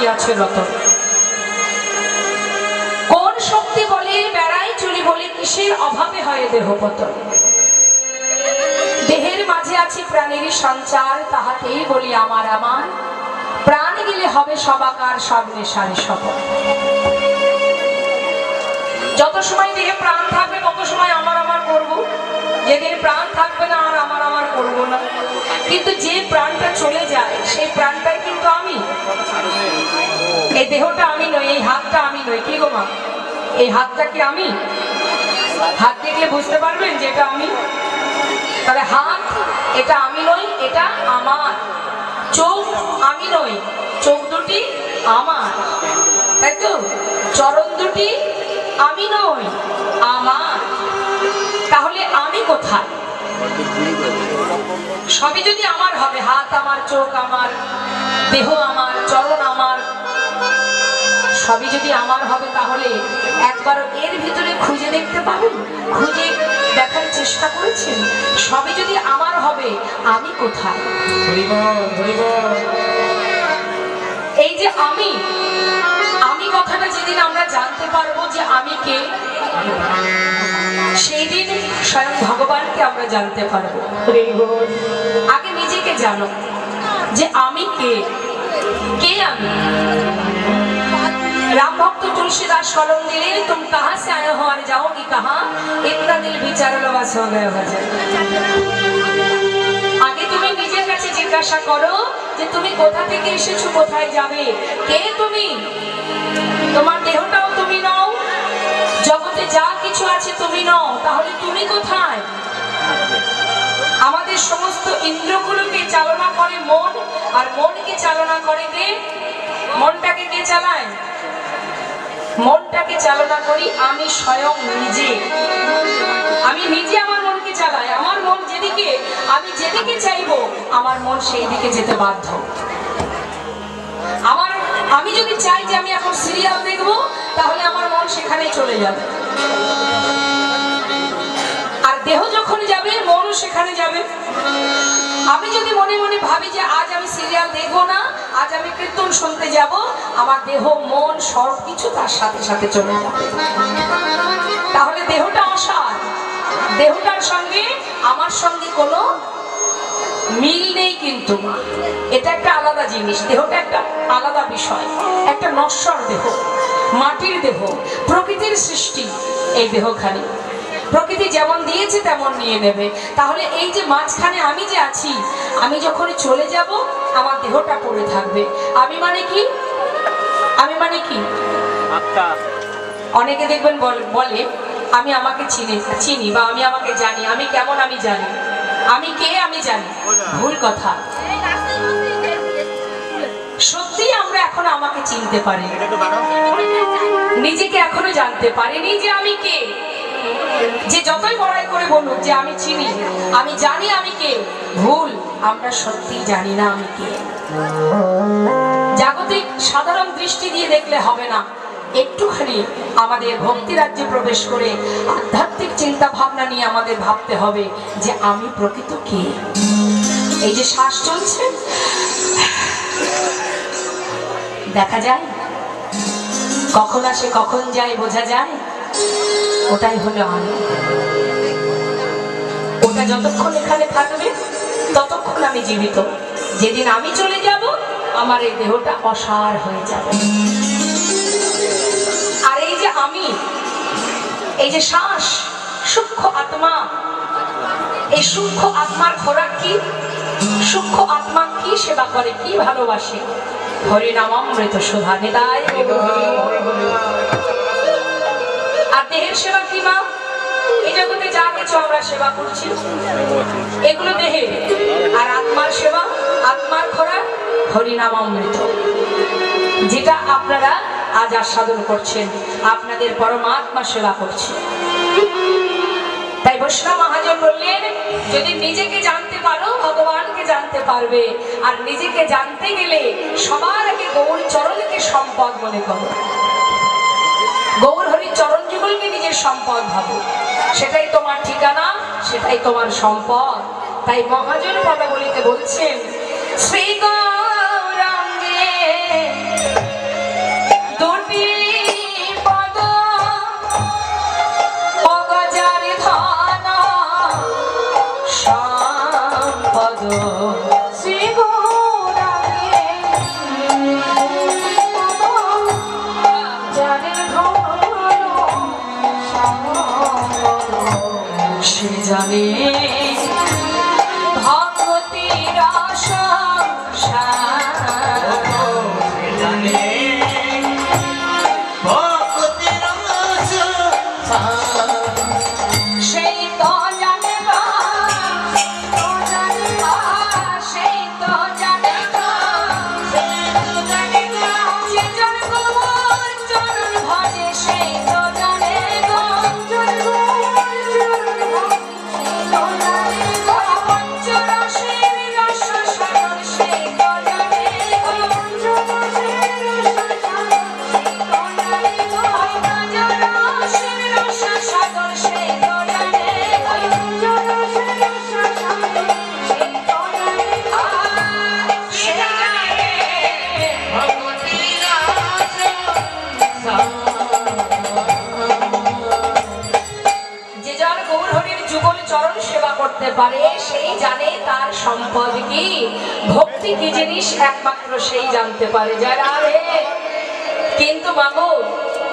কি আছে রতন? কোন শক্তি বলে বেড়াই চলি বলে কিসের অভাবে হয় দেহ পতন? দেহের মাঝে আছে প্রাণেরই সঞ্চার, তাহাতেই বলি আমার আমার। প্রাণ গেলে হবে সবাকার, সব নেশারে শপথ। যত সময় দেহে প্রাণ থাকবে তত সময় আমার আমার করব, যেদিন প্রাণ থাকবে না আর আমার আমার করব না। কিন্তু যে প্রাণটা চলে যায় সেই প্রাণটাই কিন্তু আমি। এই দেহটা আমি নই, এই হাতটা আমি নই। কি গো মা, এই হাতটা কি আমি? হাত দেখলে বুঝতে পারবেন যে এটা আমি। তাহলে হাত এটা আমি নই, এটা আমার। চোখ আমি নই, চোখ দুটি আমার, তাই তো? চরণ দুটি আমি নই, আমার। তাহলে আমি কোথায়? সবই যদি আমার হবে, হাত আমার, চোখ আমার, দেহ আমার, চরণ আমার, সবই যদি আমার হবে, তাহলে একবার এর ভিতরে খুঁজে দেখতে পাবেন? খুঁজে দেখার চেষ্টা করেছেন? সবই যদি আমার হবে, আমি কোথায়? এই যে আমি, আমি কথাটা যেদিন আমরা জানতে পারবো যে আমি কে, সেই দিন স্বয়ং ভগবানকে আমরা জানতে পারবো। আগে নিজেকে জানো যে আমি কে, কে আমি। राम भक्त तुलसीदास कलम दिले, तुम कहाँ से आए हो और जाओगी कहाँ, इतना दिल विचार लवास हो गए भजन। आगे तुम्हें निजे काছে জিজ্ঞাসা করো যে তুমি কোথা থেকে এসেছো, কোথায় যাবে, কে তুমি? তোমার দেহটাও তুমি নও, জগতে যা কিছু আছে তুমি নও, তাহলে তুমি কোথায়? আমাদের সমস্ত ইন্দ্রগুলোকে চালনা করে মন, আর মনকে চালনা করে কে? মনটাকে কে চালায়? মনটাকে চালনা করি আমি স্বয়ং নিজে। আমি নিজে আমার মনকে চালাই। আমার মন যেদিকে, আমি যেদিকে চাইবো আমার মন সেই দিকে যেতে বাধ্য। আমি যদি চাই যে আমি এখন সিরিয়াল দেখবো, তাহলে আমার মন সেখানেই চলে যাবে। আর দেহ যখন যাবে মনও সেখানে যাবে। আমি যদি মনে মনে ভাবি যে আজ আমি সিরিয়াল দেখবো না, আজ আমি কীর্তন শুনতে যাব, আমার দেহ মন সব কিছু তার সাথে সাথে চলে যাবে। তাহলে দেহটা অসার, দেহটার সঙ্গে আমার সঙ্গে কোনো মিল নেই। কিন্তু এটা একটা আলাদা জিনিস, দেহটা একটা আলাদা বিষয়, একটা নশ্বর দেহ, মাটির দেহ, প্রকৃতির সৃষ্টি। এই দেহখানি প্রকৃতি যেমন দিয়েছে তেমন নিয়ে নেবে। তাহলে এই যে মাঝখানে আমি যে আছি, আমি যখন চলে যাব আমার দেহটা পড়ে থাকবে। আমি মানে কি? আমি মানে কি? অনেকে দেখবেন বলে আমি আমাকে চিনি বা আমি আমাকে জানি। আমি কেমন আমি জানি, আমি কে আমি জানি। ভুল কথা। সত্যি আমরা এখন আমাকে চিনতে পারি, নিজেকে এখনো জানতে পারিনি যে আমি কে। যে যতই বড়াই করে বলুক যে আমি চিনি, আমি জানি আমি কে, ভুল। আমরা সত্যি জানি না আমি কে। জাগতিক সাধারণ দৃষ্টি দিয়ে দেখলে হবে না, একটুখানি আমাদের ভক্তি রাজ্যে প্রবেশ করে আধ্যাত্মিক চিন্তা ভাবনা নিয়ে আমাদের ভাবতে হবে যে আমি প্রকৃত কে। এই যে শ্বাস চলছে, দেখা যায়, কখন আসে কখন যায় বোঝা যায়, ওটাই হলো আমি। ওটা যতক্ষণ এখানে থাকবে ততক্ষণ আমি জীবিত। যেদিন আমি চলে যাব আমার এই দেহটা অসার হয়ে যাবে। আর এই যে আমি, এই যে শ্বাস, সূক্ষ্ম আত্মা, এই সূক্ষ্ম আত্মার খোরাক কি? সূক্ষ্ম আত্মা কি সেবা করে, কি ভালোবাসে? হরিনামামৃত সুধা নিতাই। আর দেহের সেবা কি মা? এই জগতে যা কিছু আমরা সেবা করছি এগুলো দেহে। আর আত্মার সেবা, আত্মার খোরাক হরিনামামৃত, যেটা আপনারা আজ আস্বাদন করছেন। আপনাদের পরমাত্মা সেবা করছে। তাই বৈষ্ণব মহাজন বললেন, যদি নিজেকে জানতে পারো ভগবানকে জানতে পারবে। আর নিজেকে জানতে গেলে সবার আগে গৌর চরণকে সম্পদ মনে করো। গৌর হরির চরণ যুগলকে নিজের সম্পদ ভাবো, সেটাই তোমার ঠিকানা, সেটাই তোমার সম্পদ। তাই মহাজন পদাবলিতে বলছেন, শ্রী গৌরাঙ্গে জানে ভক্তির সেই তো জানে গো, সেই তো জানে গো, যে জন গোবর চরণ ভজে সেই তো জানে গো, পঞ্চরসের রস সাগর সেই তো জানে গো, পঞ্চরসের রস সাগর সেই তো জানে গো, সেই জানে ভক্তির যে যার গৌর হরির যুগল চরণ সেবা করতে পারে সেই জানে তার সম্পদ কি, ভক্তি কি জিনিস একমাত্র সেই জানতে পারে যারা রে। কিন্তু মাগো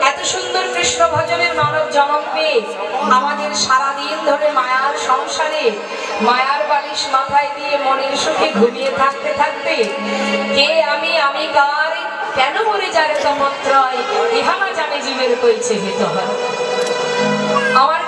এত সুন্দর কৃষ্ণ ভজনের মানব জনম পেয়ে আমাদের সারাদিন ধরে মায়ার সংসারে মায়ার বালিশ মাথায় দিয়ে মনের সুখে ঘুমিয়ে থাকতে থাকতে কে আমি কার কেন মরে যারে তপত্রয় ইহা না জানে জীবের কইছে হিত হয়। আমার